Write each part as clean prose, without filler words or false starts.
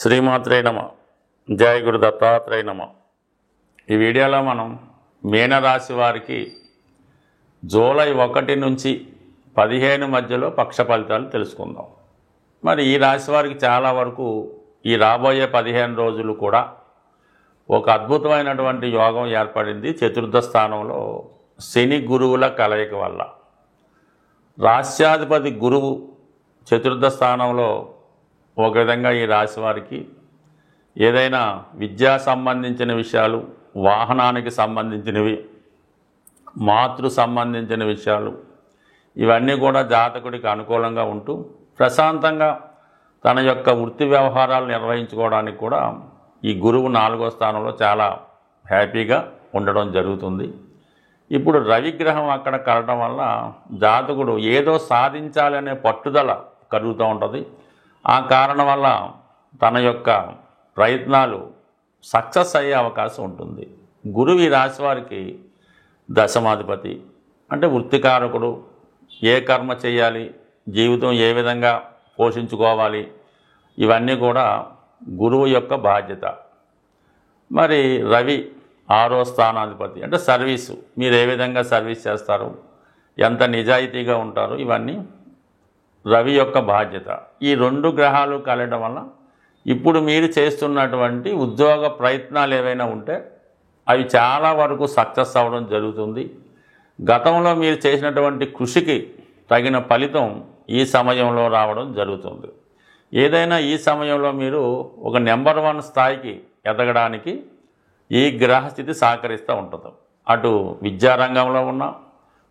శ్రీమాత్రే నమ. జయ గురు దత్తాత్రేయ నమ. ఈ వీడియోలో మనం మీనరాశి వారికి జూలై 1 నుంచి 15 మధ్యలో పక్ష ఫలితాలు తెలుసుకుందాం. మరి ఈ రాశి వారికి చాలా వరకు ఈ రాబోయే 15 రోజులు కూడా ఒక అద్భుతమైనటువంటి యోగం ఏర్పడింది. చతుర్థ స్థానంలో శని గురువుల కలయిక వల్ల రాశ్యాధిపతి గురువు చతుర్థ స్థానంలో ఒక విధంగా ఈ రాశి వారికి ఏదైనా విద్యా సంబంధించిన విషయాలు, వాహనానికి సంబంధించినవి, మాతృ సంబంధించిన విషయాలు, ఇవన్నీ కూడా జాతకుడికి అనుకూలంగా ఉంటూ ప్రశాంతంగా తన యొక్క వృత్తి వ్యవహారాలు నిర్వహించుకోవడానికి కూడా ఈ గురువు 4వ స్థానంలో చాలా హ్యాపీగా ఉండడం జరుగుతుంది. ఇప్పుడు రవిగ్రహం అక్కడ కలగడం వల్ల జాతకుడు ఏదో సాధించాలనే పట్టుదల కలుగుతూ ఉంటుంది. ఆ కారణం వల్ల తన యొక్క ప్రయత్నాలు సక్సెస్ అయ్యే అవకాశం ఉంటుంది. గురువు ఈ రాశి వారికి దశమాధిపతి, అంటే వృత్తికారకుడు. ఏ కర్మ చేయాలి, జీవితం ఏ విధంగా పోషించుకోవాలి, ఇవన్నీ కూడా గురువు యొక్క బాధ్యత. మరి రవి 6వ స్థానాధిపతి, అంటే సర్వీసు. మీరు ఏ విధంగా సర్వీస్ చేస్తారు, ఎంత నిజాయితీగా ఉంటారు, ఇవన్నీ రవి యొక్క బాధ్యత. ఈ 2 గ్రహాలు కలగడం వల్ల ఇప్పుడు మీరు చేస్తున్నటువంటి ఉద్యోగ ప్రయత్నాలు ఏవైనా ఉంటే అవి చాలా వరకు సక్సెస్ అవ్వడం జరుగుతుంది. గతంలో మీరు చేసినటువంటి కృషికి తగిన ఫలితం ఈ సమయంలో రావడం జరుగుతుంది. ఏదైనా ఈ సమయంలో మీరు ఒక నెంబర్ 1 స్థాయికి ఎదగడానికి ఈ గ్రహస్థితి సహకరిస్తూ ఉంటుంది. అటు విద్యారంగంలో ఉన్న,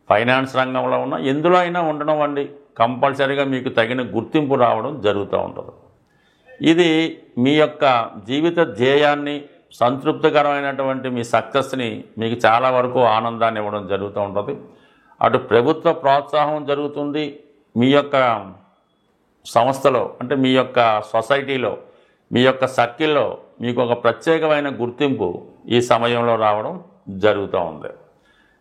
ఫైనాన్స్ రంగంలో ఉన్న, ఎందులో అయినా ఉండడం వండి కంపల్సరీగా మీకు తగిన గుర్తింపు రావడం జరుగుతూ ఉంటుంది. ఇది మీ యొక్క జీవిత ధ్యేయాన్ని, సంతృప్తికరమైనటువంటి మీ సక్సెస్ని మీకు చాలా వరకు ఆనందాన్ని ఇవ్వడం జరుగుతూ ఉంటుంది. అటు ప్రభుత్వ ప్రోత్సాహం జరుగుతుంది. మీ యొక్క సంస్థలో, అంటే మీ యొక్క సొసైటీలో, మీ యొక్క సర్కిల్లో మీకు ఒక ప్రత్యేకమైన గుర్తింపు ఈ సమయంలో రావడం జరుగుతూ ఉంది.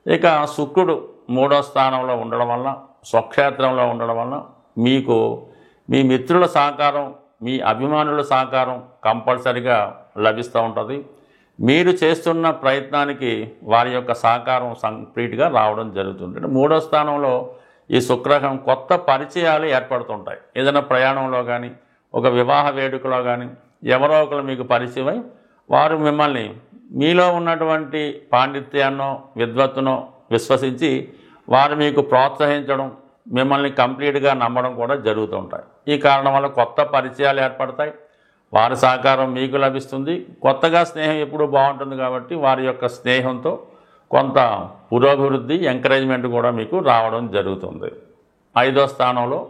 ఇక శుక్రుడు 3వ స్థానంలో ఉండడం వల్ల, స్వక్షేత్రంలో ఉండడం వల్ల మీకు మీ మిత్రుల సహకారం, మీ అభిమానుల సహకారం కంపల్సరిగా లభిస్తూ ఉంటుంది. మీరు చేస్తున్న ప్రయత్నానికి వారి యొక్క సహకారం కంప్లీట్గా రావడం జరుగుతుంది. 3వ స్థానంలో ఈ శుక్రగ్రహం కొత్త పరిచయాలు ఏర్పడుతుంటాయి. ఏదైనా ప్రయాణంలో కానీ, ఒక వివాహ వేడుకలో కానీ ఎవరో ఒకరు మీకు పరిచయమై వారు మిమ్మల్ని మీలో ఉన్నటువంటి పాండిత్యాన్నో విద్వత్తునో విశ్వసించి వారు మీకు ప్రోత్సహించడం, మిమ్మల్ని కంప్లీట్గా నమ్మడం కూడా జరుగుతూ ఉంటాయి. ఈ కారణం వల్ల కొత్త పరిచయాలు ఏర్పడతాయి. వారి సహకారం మీకు లభిస్తుంది. కొత్తగా స్నేహం ఎప్పుడూ బాగుంటుంది కాబట్టి వారి యొక్క స్నేహంతో కొంత పురోభివృద్ధి, ఎంకరేజ్మెంట్ కూడా మీకు రావడం జరుగుతుంది. 5వ స్థానంలో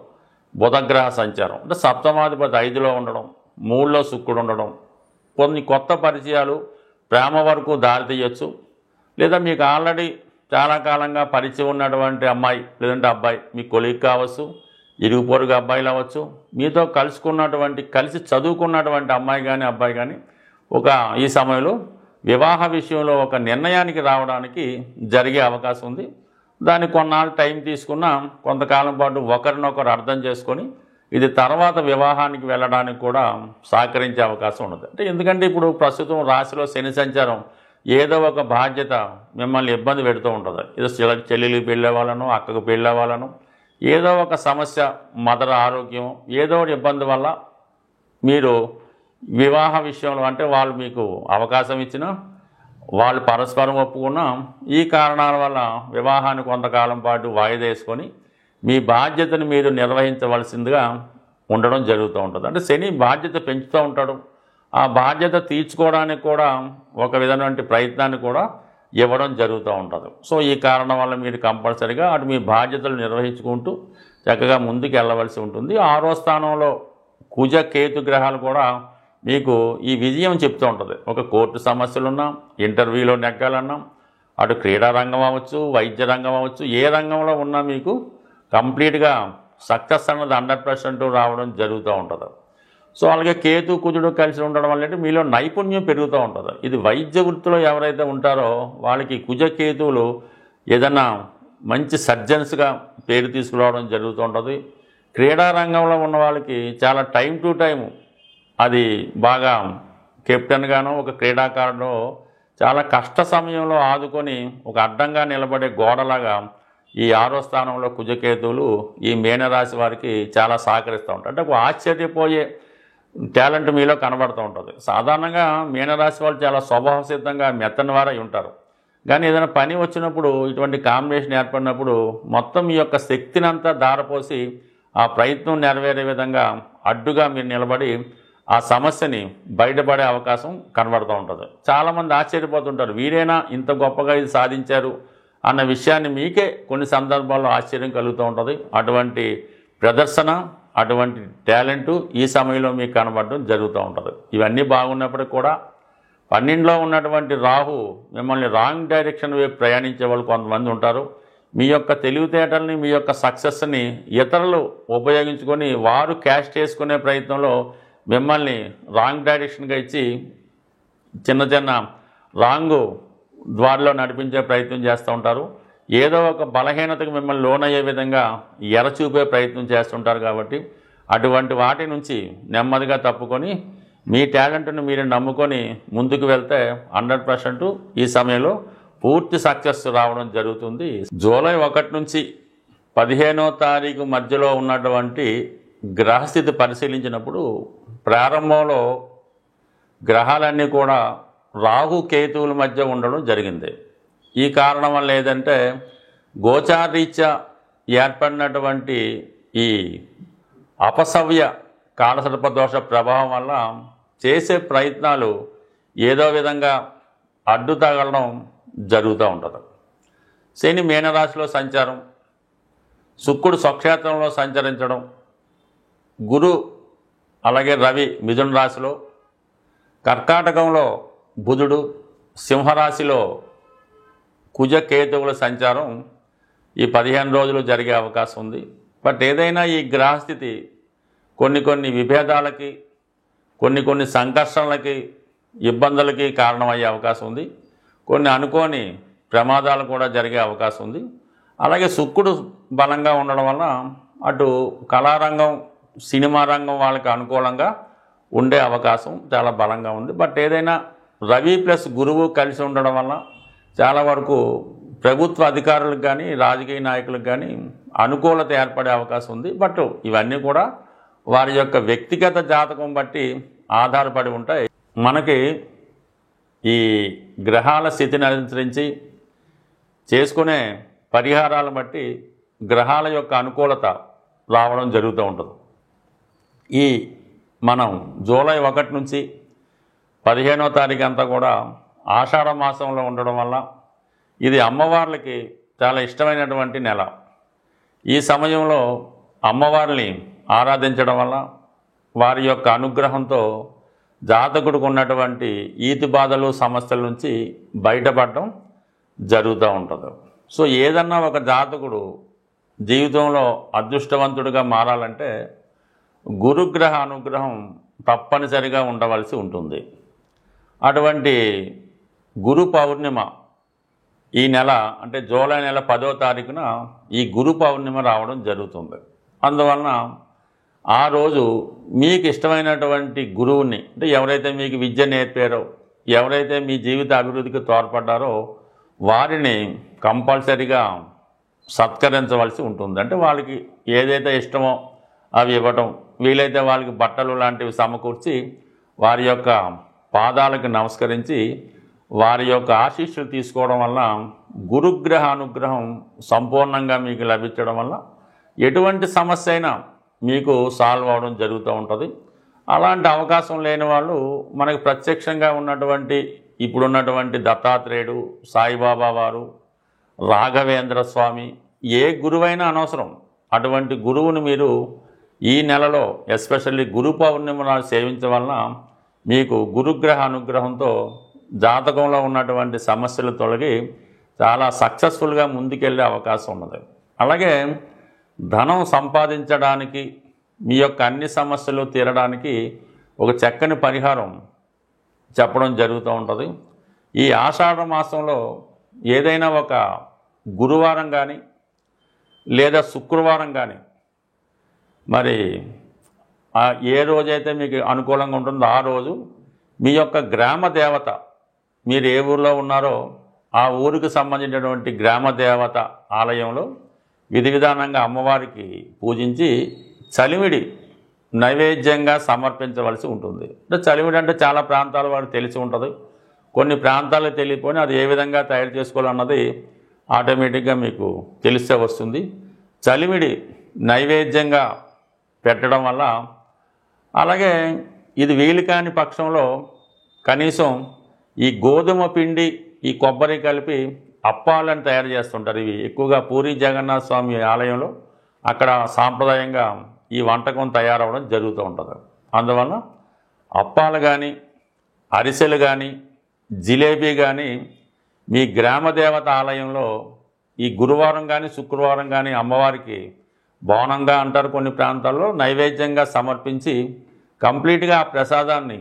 బుధగ్రహ సంచారం, అంటే సప్తమాధిపతి 5లో ఉండడం, 3లో శుక్రుడు ఉండడం కొన్ని కొత్త పరిచయాలు ప్రేమ వరకు దారితీయచ్చు. లేదా మీకు ఆల్రెడీ చాలా కాలంగా పరిచయం ఉన్నటువంటి అమ్మాయి లేదంటే అబ్బాయి మీ కొలీగ్ కావచ్చు, ఇరుగు పొరుగు అబ్బాయిలు అవ్వచ్చు, మీతో కలిసి చదువుకున్నటువంటి అమ్మాయి కానీ అబ్బాయి కానీ ఈ సమయంలో వివాహ విషయంలో ఒక నిర్ణయానికి రావడానికి జరిగే అవకాశం ఉంది. దానికి కొన్నాళ్ళు టైం తీసుకున్నా కొంతకాలం పాటు ఒకరినొకరు అర్థం చేసుకొని ఇది తర్వాత వివాహానికి వెళ్ళడానికి కూడా సహకరించే అవకాశం ఉండదు. అంటే ఎందుకంటే ఇప్పుడు ప్రస్తుతం రాశిలో శని సంచారం ఏదో ఒక బాధ్యత మిమ్మల్ని ఇబ్బంది పెడుతూ ఉంటుంది. ఏదో చెల్లెలికి పెళ్ళేవాళ్ళను, అక్కకు పెళ్ళేవాళ్ళను, ఏదో ఒక సమస్య, మదర్ ఆరోగ్యం, ఏదో ఒక ఇబ్బంది వల్ల మీరు వివాహ విషయంలో, అంటే వాళ్ళు మీకు అవకాశం ఇచ్చినా వాళ్ళు పరస్పరం ఒప్పుకున్నా ఈ కారణాల వల్ల వివాహాన్ని కొంతకాలం పాటు వాయిదా వేసుకొని మీ బాధ్యతను మీరు నిర్వహించవలసిందిగా ఉండడం జరుగుతూ ఉంటుంది. అంటే శని బాధ్యత పెంచుతూ ఉంటాడు. ఆ బాధ్యత తీర్చుకోవడానికి కూడా ఒక విధమైన ప్రయత్నాన్ని కూడా ఇవ్వడం జరుగుతూ ఉంటుంది. సో ఈ కారణం వల్ల మీరు కంపల్సరీగా అటు మీ బాధ్యతలు నిర్వహించుకుంటూ చక్కగా ముందుకు వెళ్ళవలసి ఉంటుంది. 6వ స్థానంలో కుజ కేతు గ్రహాలు కూడా మీకు ఈ విజయం చెప్తూ ఉంటుంది. ఒక కోర్టు సమస్యలున్నా, ఇంటర్వ్యూలో నెగ్గాలన్నా, అటు క్రీడా రంగం అవ్వచ్చు, వైద్య రంగం అవ్వచ్చు, ఏ రంగంలో ఉన్నా మీకు కంప్లీట్గా సక్సెస్ అన్నది 100% రావడం జరుగుతూ ఉంటుంది. సో అలాగే కేతు కుజుడు కలిసి ఉండడం వల్ల మీలో నైపుణ్యం పెరుగుతూ ఉంటుంది. ఇది వైద్య వృత్తిలో ఎవరైతే ఉంటారో వాళ్ళకి కుజ కేతువులు ఏదన్నా మంచి సర్జన్స్గా పేరు తీసుకురావడం జరుగుతూ ఉంటుంది. క్రీడా రంగంలో ఉన్న వాళ్ళకి చాలా టైం టు టైం అది బాగా కెప్టెన్గానో ఒక క్రీడాకారుడు చాలా కష్ట సమయంలో ఆదుకొని ఒక అడ్డంగా నిలబడే గోడలాగా ఈ 6వ స్థానంలో కుజకేతువులు ఈ మీనరాశి వారికి చాలా సహకరిస్తూ ఉంటారు. అంటే ఒక ఆశ్చర్యపోయే టాలెంట్ మీలో కనబడుతూ ఉంటుంది. సాధారణంగా మీనరాశి వాళ్ళు చాలా స్వభావ సిద్ధంగా మెత్తని వారై ఉంటారు. కానీ ఏదైనా పని వచ్చినప్పుడు ఇటువంటి కాంబినేషన్ ఏర్పడినప్పుడు మొత్తం మీ యొక్క శక్తినంతా ధారపోసి ఆ ప్రయత్నం నెరవేరే విధంగా అడ్డుగా మీరు నిలబడి ఆ సమస్యని బయటపడే అవకాశం కనబడుతూ ఉంటుంది. చాలామంది ఆశ్చర్యపోతుంటారు, వీరేనా ఇంత గొప్పగా ఇది సాధించారు అన్న విషయాన్ని మీకే కొన్ని సందర్భాల్లో ఆశ్చర్యం కలుగుతూ ఉంటుంది. అటువంటి ప్రదర్శన, అటువంటి టాలెంటు ఈ సమయంలో మీకు కనబడడం జరుగుతూ ఉంటుంది. ఇవన్నీ బాగున్నప్పటికీ కూడా 12లో ఉన్నటువంటి రాహు మిమ్మల్ని రాంగ్ డైరెక్షన్ వైపు ప్రయాణించే వాళ్ళు కొంతమంది ఉంటారు. మీ యొక్క తెలివితేటల్ని, మీ యొక్క సక్సెస్ని ఇతరులు ఉపయోగించుకొని వారు క్యాష్ చేసుకునే ప్రయత్నంలో మిమ్మల్ని రాంగ్ డైరెక్షన్గా ఇచ్చి చిన్న చిన్న రాంగు ద్వారిలో నడిపించే ప్రయత్నం చేస్తూ ఉంటారు. ఏదో ఒక బలహీనతకు మిమ్మల్ని లోనయ్యే విధంగా ఎరచూపే ప్రయత్నం చేస్తుంటారు. కాబట్టి అటువంటి వాటి నుంచి నెమ్మదిగా తప్పుకొని మీ టాలెంట్ను మీరు నమ్ముకొని ముందుకు వెళ్తే 100% ఈ సమయంలో పూర్తి సక్సెస్ రావడం జరుగుతుంది. జూలై 1 నుంచి 15వ తారీఖు మధ్యలో ఉన్నటువంటి గ్రహస్థితి పరిశీలించినప్పుడు ప్రారంభంలో గ్రహాలన్నీ కూడా రాహు కేతువుల మధ్య ఉండడం జరిగింది. ఈ కారణం వల్ల ఏదంటే గోచారీత్యా ఏర్పడినటువంటి ఈ అపసవ్య కాలసర్పదోష ప్రభావం వల్ల చేసే ప్రయత్నాలు ఏదో విధంగా అడ్డు తగలడం జరుగుతూ ఉంటుంది. శని మీనరాశిలో సంచారం, శుక్రుడు స్వక్షేత్రంలో సంచరించడం, గురు అలాగే రవి మిథున రాశిలో, కర్కాటకంలో బుధుడు, సింహరాశిలో కుజకేతువుల సంచారం ఈ 15 రోజులు జరిగే అవకాశం ఉంది. బట్ ఏదైనా ఈ గ్రహస్థితి కొన్ని విభేదాలకి, కొన్ని సంఘర్షణలకి, ఇబ్బందులకి కారణమయ్యే అవకాశం ఉంది. కొన్ని అనుకోని ప్రమాదాలు కూడా జరిగే అవకాశం ఉంది. అలాగే శుక్రుడు బలంగా ఉండడం వల్ల అటు కళారంగం, సినిమా రంగం వాళ్ళకి అనుకూలంగా ఉండే అవకాశం చాలా బలంగా ఉంది. బట్ ఏదైనా రవి ప్లస్ గురువు కలిసి ఉండడం వల్ల చాలా వరకు ప్రభుత్వ అధికారులకు కానీ, రాజకీయ నాయకులకు కానీ అనుకూలత ఏర్పడే అవకాశం ఉంది. బట్ ఇవన్నీ కూడా వారి యొక్క వ్యక్తిగత జాతకం బట్టి ఆధారపడి ఉంటాయి. మనకి ఈ గ్రహాల స్థితిని అనుసరించి చేసుకునే పరిహారాలను బట్టి గ్రహాల యొక్క అనుకూలత రావడం జరుగుతూ ఉంటుంది. ఈ మనం జూలై 1 నుంచి 15వ తారీఖు అంతా కూడా ఆషాఢ మాసంలో ఉండడం వల్ల ఇది అమ్మవార్లకి చాలా ఇష్టమైనటువంటి నెల. ఈ సమయంలో అమ్మవారిని ఆరాధించడం వల్ల వారి యొక్క అనుగ్రహంతో జాతకుడికి ఉన్నటువంటి ఈతి బాధలు, సమస్యల నుంచి బయటపడడం జరుగుతూ ఉంటుంది. సో ఏదన్నా ఒక జాతకుడు జీవితంలో అదృష్టవంతుడిగా మారాలంటే గురుగ్రహ అనుగ్రహం తప్పనిసరిగా ఉండవలసి ఉంటుంది. అటువంటి గురు పౌర్ణిమ ఈ నెల అంటే జూలై నెల 10వ తారీఖున ఈ గురు పౌర్ణిమ రావడం జరుగుతుంది. అందువలన ఆ రోజు మీకు ఇష్టమైనటువంటి గురువుని, అంటే ఎవరైతే మీకు విద్య నేర్పారో, ఎవరైతే మీ జీవిత అభివృద్ధికి తోడ్పడ్డారో వారిని కంపల్సరీగా సత్కరించవలసి ఉంటుంది. అంటే వాళ్ళకి ఏదైతే ఇష్టమో అవి ఇవ్వటం, వీలైతే వాళ్ళకి బట్టలు లాంటివి సమకూర్చి వారి యొక్క పాదాలకు నమస్కరించి వారి యొక్క ఆశీస్సులు తీసుకోవడం వల్ల గురుగ్రహ అనుగ్రహం సంపూర్ణంగా మీకు లభించడం వల్ల ఎటువంటి సమస్య అయినా మీకు సాల్వ్ అవడం జరుగుతూ ఉంటుంది. అలాంటి అవకాశం లేని వాళ్ళు మనకి ప్రత్యక్షంగా ఉన్నటువంటి ఇప్పుడున్నటువంటి దత్తాత్రేయుడు, సాయిబాబా వారు, రాఘవేంద్ర స్వామి, ఏ గురువైనా అనవసరం. అటువంటి గురువుని మీరు ఈ నెలలో ఎస్పెషల్లీ గురు పౌర్ణిమ నాడు సేవించడం వలన మీకు గురుగ్రహ అనుగ్రహంతో జాతకంలో ఉన్నటువంటి సమస్యలు తొలగి చాలా సక్సెస్ఫుల్గా ముందుకెళ్ళే అవకాశం ఉన్నది. అలాగే ధనం సంపాదించడానికి, మీ యొక్క అన్ని సమస్యలు తీరడానికి ఒక చక్కని పరిహారం చెప్పడం జరుగుతూ ఉంటుంది. ఈ ఆషాఢ మాసంలో ఏదైనా ఒక గురువారం కానీ లేదా శుక్రవారం కానీ మరి ఏ రోజైతే మీకు అనుకూలంగా ఉంటుందో ఆ రోజు మీ యొక్క గ్రామ దేవత, మీరు ఏ ఊరిలో ఉన్నారో ఆ ఊరికి సంబంధించినటువంటి గ్రామ దేవత ఆలయంలో విధి విధానంగా అమ్మవారికి పూజించి చలిమిడి నైవేద్యంగా సమర్పించవలసి ఉంటుంది. అంటే చలిమిడి అంటే చాలా ప్రాంతాలు వారికి తెలిసి ఉంటుంది, కొన్ని ప్రాంతాలకు తెలియకపోయినా అది ఏ విధంగా తయారు చేసుకోవాలన్నది ఆటోమేటిక్గా మీకు తెలిసే వస్తుంది. చలిమిడి నైవేద్యంగా పెట్టడం వల్ల, అలాగే ఇది వీలు కాని పక్షంలో కనీసం ఈ గోధుమ పిండి ఈ కొబ్బరి కలిపి అప్పాలను తయారు చేస్తుంటారు. ఇవి ఎక్కువగా పూరి జగన్నాథ స్వామి ఆలయంలో అక్కడ సాంప్రదాయంగా ఈ వంటకం తయారవడం జరుగుతూ ఉంటుంది. అందువల్ల అప్పాలు కానీ, అరిసెలు కానీ, జిలేబీ కానీ మీ గ్రామ దేవత ఆలయంలో ఈ గురువారం కానీ శుక్రవారం కానీ అమ్మవారికి బోనంగా అంటారు కొన్ని ప్రాంతాల్లో, నైవేద్యంగా సమర్పించి కంప్లీట్గా ఆ ప్రసాదాన్ని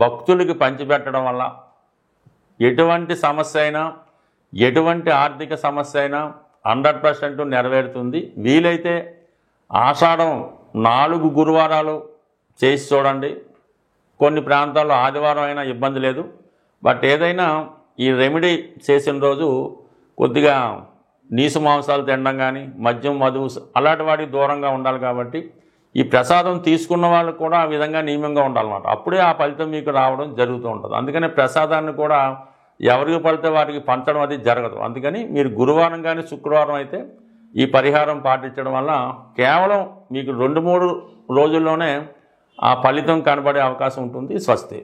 భక్తులకి పంచిపెట్టడం వల్ల ఎటువంటి సమస్య అయినా, ఎటువంటి ఆర్థిక సమస్య అయినా 100% నెరవేరుతుంది. వీలైతే ఆషాఢం 4 గురువారాలు చేసి చూడండి. కొన్ని ప్రాంతాల్లో ఆదివారం అయినా ఇబ్బంది లేదు. బట్ ఏదైనా ఈ రెమెడీ చేసిన రోజు కొద్దిగా నీసు మాంసాలు తినడం కానీ, మద్యం మధువు అలాంటి వాటికి దూరంగా ఉండాలి. కాబట్టి ఈ ప్రసాదం తీసుకున్న వాళ్ళు కూడా ఆ విధంగా నియమంగా ఉండాలన్నమాట. అప్పుడే ఆ ఫలితం మీకు రావడం జరుగుతూ ఉంటుంది. అందుకని ప్రసాదాన్ని కూడా ఎవరికి పడితే వారికి పంచడం అది జరగదు. అందుకని మీరు గురువారం కానీ శుక్రవారం అయితే ఈ పరిహారం పాటించడం వల్ల కేవలం మీకు 2-3 రోజుల్లోనే ఆ ఫలితం కనబడే అవకాశం ఉంటుంది. స్వస్తి.